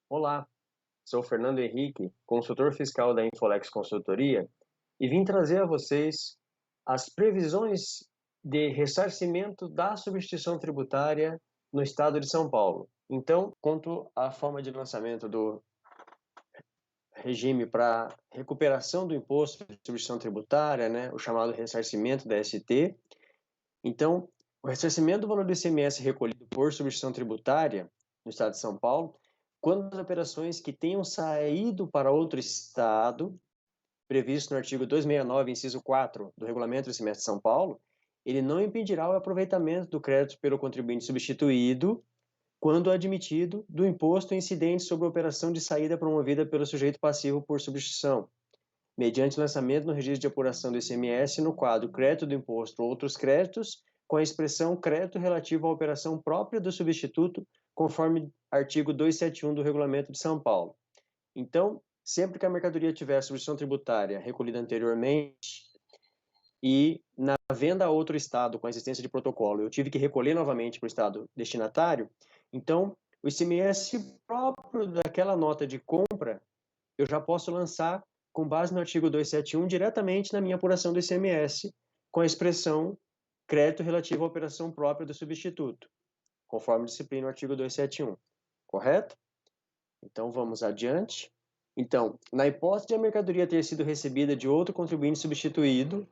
Olá, sou Fernando Henrique, consultor fiscal da Infolex Consultoria, e vim trazer a vocês as previsões de ressarcimento da substituição tributária no estado de São Paulo. Então, quanto à forma de lançamento do regime para recuperação do imposto de substituição tributária, o chamado ressarcimento da ST. Então, o ressarcimento do valor do ICMS recolhido por substituição tributária no estado de São Paulo, quando as operações que tenham saído para outro estado, previsto no artigo 269, inciso 4 do Regulamento do ICMS de São Paulo, ele não impedirá o aproveitamento do crédito pelo contribuinte substituído quando admitido do imposto incidente sobre a operação de saída promovida pelo sujeito passivo por substituição, mediante lançamento no registro de apuração do ICMS no quadro crédito do imposto ou outros créditos, com a expressão crédito relativo à operação própria do substituto, conforme artigo 271 do Regulamento de São Paulo. Então, sempre que a mercadoria tiver substituição tributária recolhida anteriormente e na venda a outro estado com a existência de protocolo, eu tive que recolher novamente para o estado destinatário, então o ICMS próprio daquela nota de compra eu já posso lançar com base no artigo 271 diretamente na minha apuração do ICMS com a expressão crédito relativo à operação própria do substituto, conforme disciplina o artigo 271, correto? Então vamos adiante. Então, na hipótese de a mercadoria ter sido recebida de outro contribuinte substituído,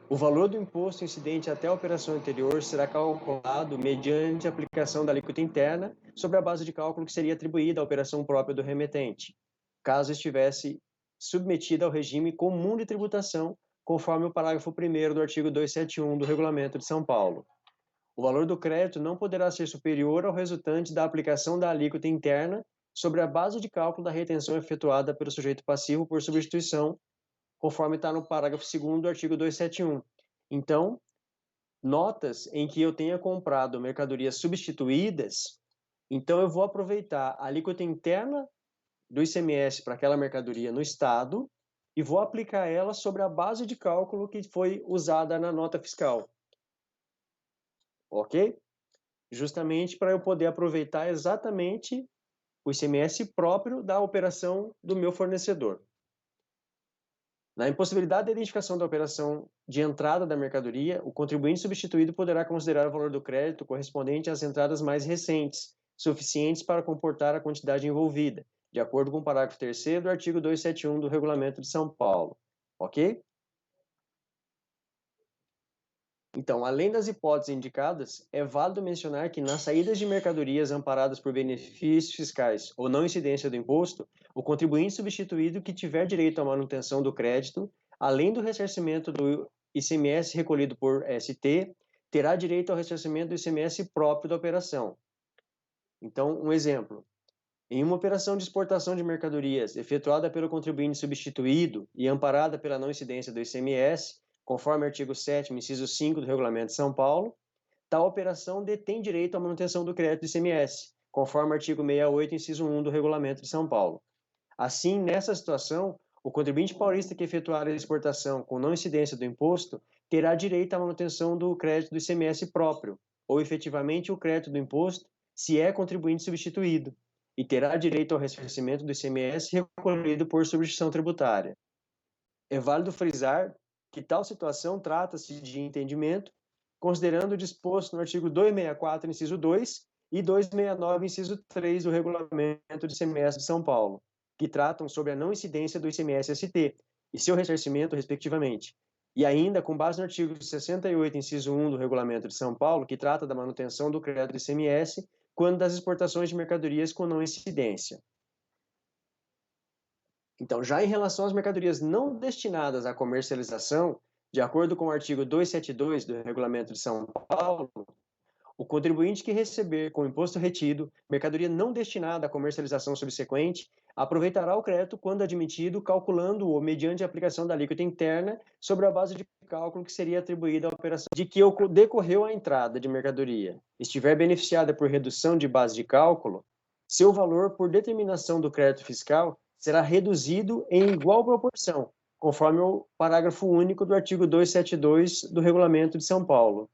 o valor do imposto incidente até a operação anterior será calculado mediante aplicação da alíquota interna sobre a base de cálculo que seria atribuída à operação própria do remetente, caso estivesse submetida ao regime comum de tributação, conforme o parágrafo 1º do artigo 271 do Regulamento de São Paulo. O valor do crédito não poderá ser superior ao resultante da aplicação da alíquota interna sobre a base de cálculo da retenção efetuada pelo sujeito passivo por substituição, conforme está no parágrafo 2º do artigo 271. Então, notas em que eu tenha comprado mercadorias substituídas, então eu vou aproveitar a alíquota interna do ICMS para aquela mercadoria no estado e vou aplicar ela sobre a base de cálculo que foi usada na nota fiscal. Ok? Justamente para eu poder aproveitar exatamente o ICMS próprio da operação do meu fornecedor. Na impossibilidade de identificação da operação de entrada da mercadoria, o contribuinte substituído poderá considerar o valor do crédito correspondente às entradas mais recentes, suficientes para comportar a quantidade envolvida, de acordo com o parágrafo 3º do artigo 271 do Regulamento de São Paulo. Ok? Então, além das hipóteses indicadas, é válido mencionar que nas saídas de mercadorias amparadas por benefícios fiscais ou não incidência do imposto, o contribuinte substituído que tiver direito à manutenção do crédito, além do ressarcimento do ICMS recolhido por ST, terá direito ao ressarcimento do ICMS próprio da operação. Então, um exemplo. Em uma operação de exportação de mercadorias efetuada pelo contribuinte substituído e amparada pela não incidência do ICMS, conforme o artigo 7º, inciso 5 do Regulamento de São Paulo, tal operação detém direito à manutenção do crédito do ICMS, conforme o artigo 68, inciso 1 do Regulamento de São Paulo. Assim, nessa situação, o contribuinte paulista que efetuar a exportação com não incidência do imposto terá direito à manutenção do crédito do ICMS próprio, ou efetivamente o crédito do imposto, se é contribuinte substituído, e terá direito ao ressarcimento do ICMS recolhido por substituição tributária. É válido frisar que tal situação trata-se de entendimento, considerando o disposto no artigo 264, inciso 2 e 269, inciso 3 do Regulamento de ICMS de São Paulo, que tratam sobre a não incidência do ICMS-ST e seu ressarcimento, respectivamente. E ainda, com base no artigo 68, inciso 1 do Regulamento de São Paulo, que trata da manutenção do crédito do ICMS quando das exportações de mercadorias com não incidência. Então, já em relação às mercadorias não destinadas à comercialização, de acordo com o artigo 272 do Regulamento de São Paulo, o contribuinte que receber com imposto retido mercadoria não destinada à comercialização subsequente aproveitará o crédito quando admitido, calculando-o mediante a aplicação da alíquota interna sobre a base de cálculo que seria atribuída à operação de que decorreu a entrada de mercadoria. Estiver beneficiada por redução de base de cálculo, seu valor por determinação do crédito fiscal será reduzido em igual proporção, conforme o parágrafo único do artigo 272 do Regulamento de São Paulo.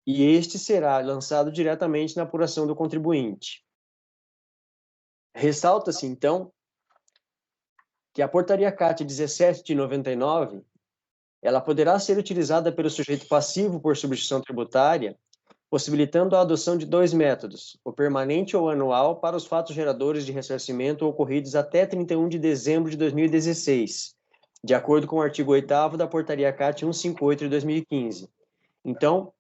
E este será lançado diretamente na apuração do contribuinte. Ressalta-se, então, que a Portaria CAT 17 de 99, ela poderá ser utilizada pelo sujeito passivo por substituição tributária, possibilitando a adoção de dois métodos, o permanente ou anual, para os fatos geradores de ressarcimento ocorridos até 31 de dezembro de 2016, de acordo com o artigo 8º da Portaria CAT 158 de 2015. Então,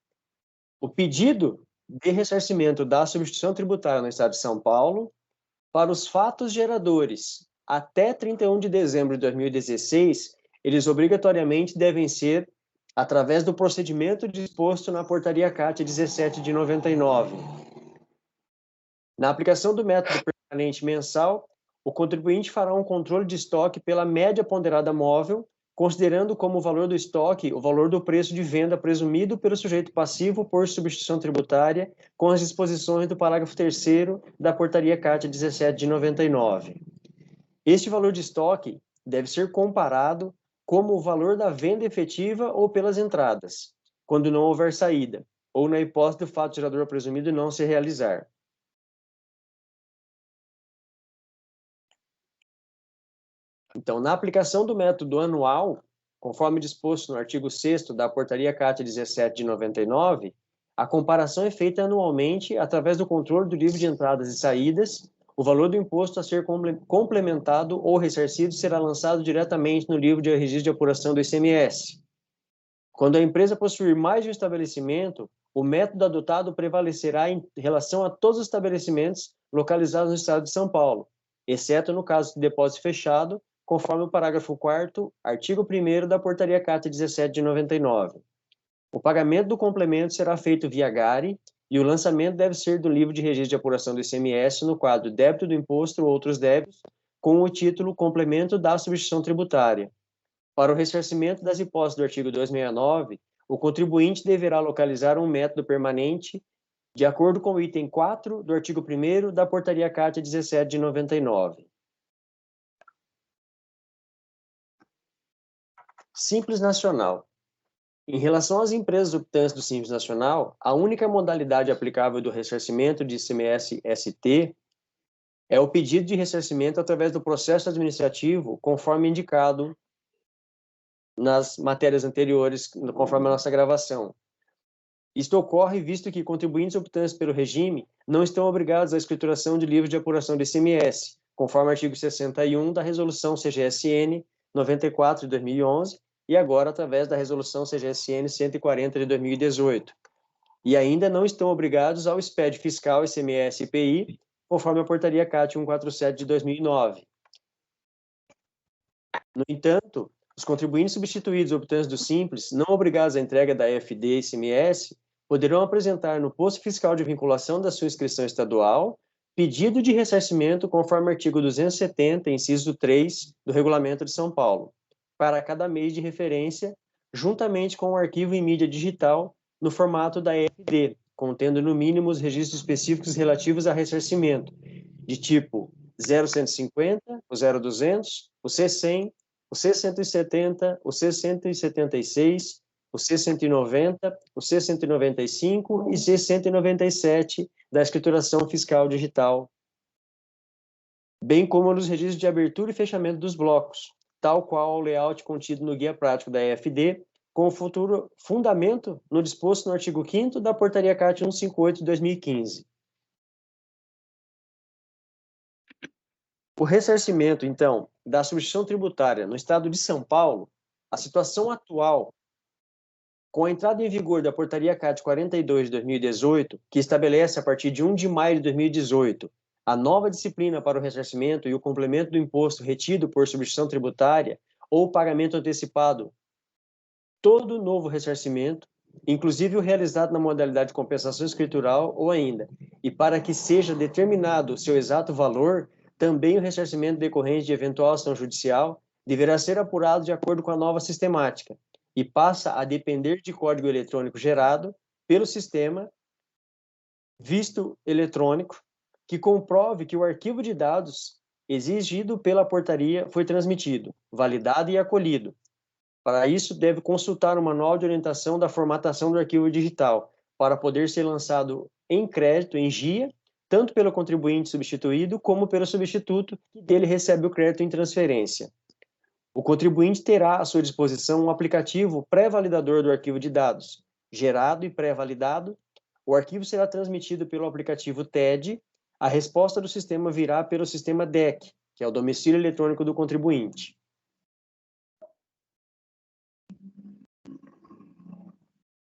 o pedido de ressarcimento da substituição tributária no Estado de São Paulo para os fatos geradores até 31 de dezembro de 2016, eles obrigatoriamente devem ser através do procedimento disposto na Portaria CAT 17 de 99. Na aplicação do método permanente mensal, o contribuinte fará um controle de estoque pela média ponderada móvel, considerando como valor do estoque o valor do preço de venda presumido pelo sujeito passivo por substituição tributária, com as disposições do parágrafo 3º da Portaria CAT 17 de 99. Este valor de estoque deve ser comparado como o valor da venda efetiva ou pelas entradas, quando não houver saída, ou na hipótese do fato gerador presumido não se realizar. Então, na aplicação do método anual, conforme disposto no artigo 6º da Portaria CAT 17 de 99, a comparação é feita anualmente através do controle do livro de entradas e saídas. O valor do imposto a ser complementado ou ressarcido será lançado diretamente no livro de registro de apuração do ICMS. Quando a empresa possuir mais de um estabelecimento, o método adotado prevalecerá em relação a todos os estabelecimentos localizados no estado de São Paulo, exceto no caso de depósito fechado, conforme o parágrafo 4º, artigo 1º da Portaria CAT 17 de 99. O pagamento do complemento será feito via GARI e o lançamento deve ser do livro de registro de apuração do ICMS no quadro débito do imposto ou outros débitos, com o título Complemento da Substituição Tributária. Para o ressarcimento das hipóteses do artigo 269, o contribuinte deverá localizar um método permanente de acordo com o item 4 do artigo 1º da Portaria CAT 17 de 99. Simples Nacional. Em relação às empresas optantes do Simples Nacional, a única modalidade aplicável do ressarcimento de ICMS-ST é o pedido de ressarcimento através do processo administrativo, conforme indicado nas matérias anteriores, conforme a nossa gravação. Isto ocorre visto que contribuintes optantes pelo regime não estão obrigados à escrituração de livro de apuração do ICMS, conforme o artigo 61 da Resolução CGSN 94 de 2011 e agora através da Resolução CGSN 140 de 2018. E ainda não estão obrigados ao SPED fiscal ICMS-IPI, conforme a Portaria CAT 147 de 2009. No entanto, os contribuintes substituídos optantes do Simples, não obrigados à entrega da EFD e ICMS, poderão apresentar no posto fiscal de vinculação da sua inscrição estadual pedido de ressarcimento conforme o artigo 270, inciso 3 do Regulamento de São Paulo, para cada mês de referência, juntamente com o arquivo em mídia digital no formato da EFD, contendo no mínimo os registros específicos relativos a ressarcimento, de tipo 0150, o 0200, o C100, o C170, o C176, o C190, o C195 e C197 da escrituração fiscal digital, bem como nos registros de abertura e fechamento dos blocos, tal qual o layout contido no guia prático da EFD, com o futuro fundamento no disposto no artigo 5º da Portaria CAT 158 de 2015. O ressarcimento, então, da substituição tributária no estado de São Paulo, a situação atual, com a entrada em vigor da Portaria CAT 42 de 2018, que estabelece a partir de 1 de maio de 2018 a nova disciplina para o ressarcimento e o complemento do imposto retido por substituição tributária ou pagamento antecipado, todo novo ressarcimento, inclusive o realizado na modalidade de compensação escritural ou ainda, e para que seja determinado o seu exato valor, também o ressarcimento decorrente de eventual ação judicial deverá ser apurado de acordo com a nova sistemática e passa a depender de código eletrônico gerado pelo sistema visto eletrônico que comprove que o arquivo de dados exigido pela portaria foi transmitido, validado e acolhido. Para isso, deve consultar o manual de orientação da formatação do arquivo digital, para poder ser lançado em crédito, em GIA, tanto pelo contribuinte substituído como pelo substituto que dele recebe o crédito em transferência. O contribuinte terá à sua disposição um aplicativo pré-validador do arquivo de dados, gerado e pré-validado. O arquivo será transmitido pelo aplicativo TED, a resposta do sistema virá pelo sistema DEC, que é o domicílio eletrônico do contribuinte.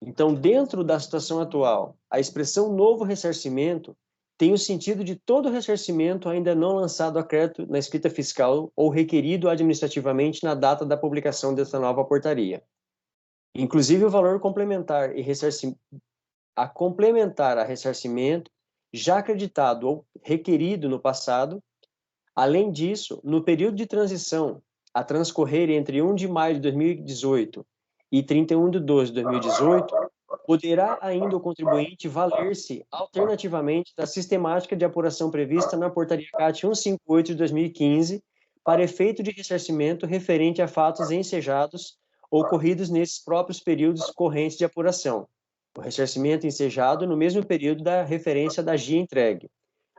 Então, dentro da situação atual, a expressão novo ressarcimento tem o sentido de todo ressarcimento ainda não lançado a crédito na escrita fiscal ou requerido administrativamente na data da publicação dessa nova portaria. Inclusive, o valor complementar a ressarcimento já acreditado ou requerido no passado. Além disso, no período de transição a transcorrer entre 1 de maio de 2018 e 31 de 12 de 2018, poderá ainda o contribuinte valer-se alternativamente da sistemática de apuração prevista na Portaria CAT 158 de 2015 para efeito de ressarcimento referente a fatos ensejados ocorridos nesses próprios períodos correntes de apuração. O ressarcimento ensejado no mesmo período da referência da GIA entregue.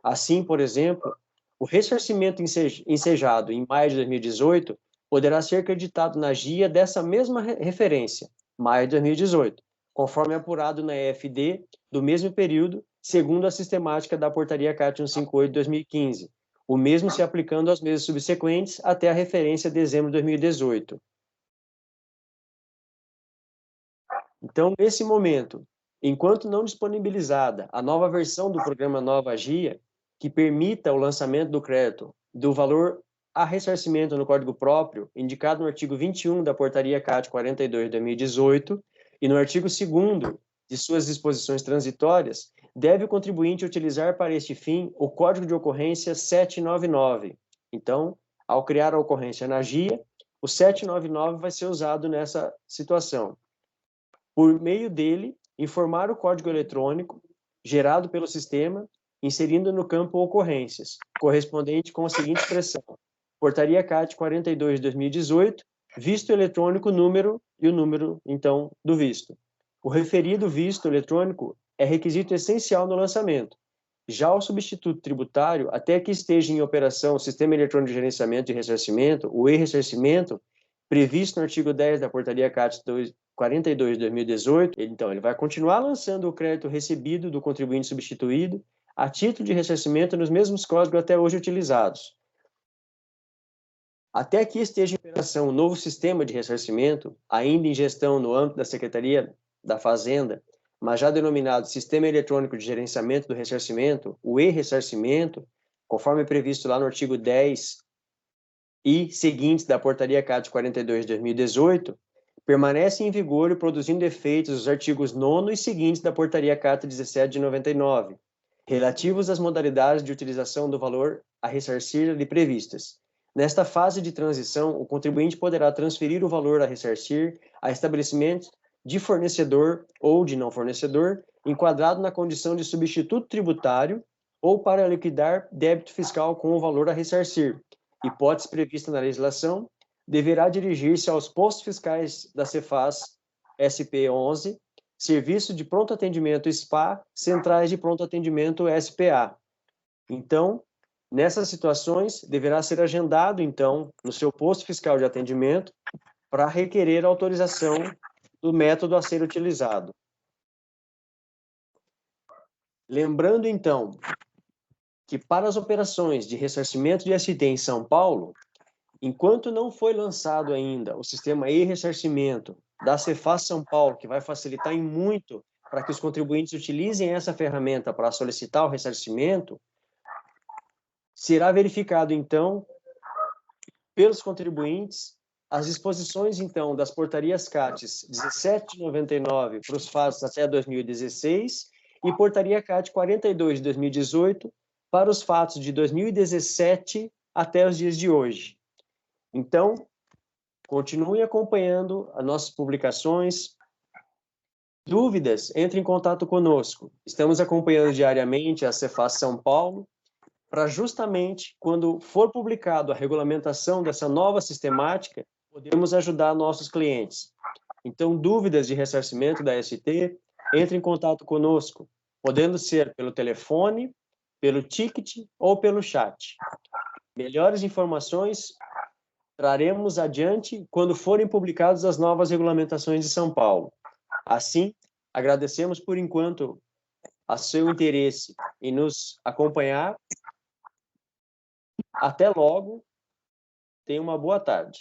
Assim, por exemplo, o ressarcimento ensejado em maio de 2018 poderá ser creditado na GIA dessa mesma referência, maio de 2018, conforme apurado na EFD do mesmo período, segundo a sistemática da Portaria CAT 158 de 2015, o mesmo se aplicando aos meses subsequentes até a referência dezembro de 2018. Então, nesse momento, enquanto não disponibilizada a nova versão do programa Nova GIA, que permita o lançamento do crédito do valor a ressarcimento no código próprio, indicado no artigo 21 da Portaria CAT 42 de 2018, e no artigo 2º de suas disposições transitórias, deve o contribuinte utilizar para este fim o código de ocorrência 799. Então, ao criar a ocorrência na GIA, o 799 vai ser usado nessa situação. Por meio dele, informar o código eletrônico gerado pelo sistema, inserindo no campo ocorrências, correspondente com a seguinte expressão: Portaria CAT 42 de 2018, visto eletrônico número e o número, então, do visto. O referido visto eletrônico é requisito essencial no lançamento. Já o substituto tributário, até que esteja em operação o Sistema Eletrônico de Gerenciamento e Ressarcimento, o e-ressarcimento, previsto no artigo 10 da Portaria CAT 42 de 2018, então ele vai continuar lançando o crédito recebido do contribuinte substituído a título de ressarcimento nos mesmos códigos até hoje utilizados. Até que esteja em operação o novo sistema de ressarcimento, ainda em gestão no âmbito da Secretaria da Fazenda, mas já denominado Sistema Eletrônico de Gerenciamento do Ressarcimento, o e-ressarcimento, conforme previsto lá no artigo 10 e seguintes da Portaria CAT 42 de 2018, permanece em vigor e produzindo efeitos os artigos 9º e seguintes da Portaria CAT 17 de 99, relativos às modalidades de utilização do valor a ressarcir ali previstas. Nesta fase de transição, o contribuinte poderá transferir o valor a ressarcir a estabelecimentos de fornecedor ou de não fornecedor, enquadrado na condição de substituto tributário ou para liquidar débito fiscal com o valor a ressarcir. Hipótese prevista na legislação, deverá dirigir-se aos postos fiscais da Cefaz SP11, Serviço de Pronto Atendimento SPA, Centrais de Pronto Atendimento SPA. Então, nessas situações, deverá ser agendado, então, no seu posto fiscal de atendimento, para requerer autorização do método a ser utilizado. Lembrando, então, que para as operações de ressarcimento de ST em São Paulo, enquanto não foi lançado ainda o sistema e-ressarcimento da Cefaz São Paulo, que vai facilitar em muito para que os contribuintes utilizem essa ferramenta para solicitar o ressarcimento, será verificado, então, pelos contribuintes, as disposições, então, das portarias CATs 17 de 99 para os fatos até 2016 e portaria CAT 42 de 2018 para os fatos de 2017 até os dias de hoje. Então, continue acompanhando as nossas publicações. Dúvidas, entre em contato conosco. Estamos acompanhando diariamente a Cefaz São Paulo, para justamente, quando for publicado a regulamentação dessa nova sistemática, podermos ajudar nossos clientes. Então, dúvidas de ressarcimento da ST, entre em contato conosco, podendo ser pelo telefone pelo ticket ou pelo chat. Melhores informações traremos adiante quando forem publicadas as novas regulamentações de São Paulo. Assim, agradecemos por enquanto a seu interesse em nos acompanhar. Até logo. Tenha uma boa tarde.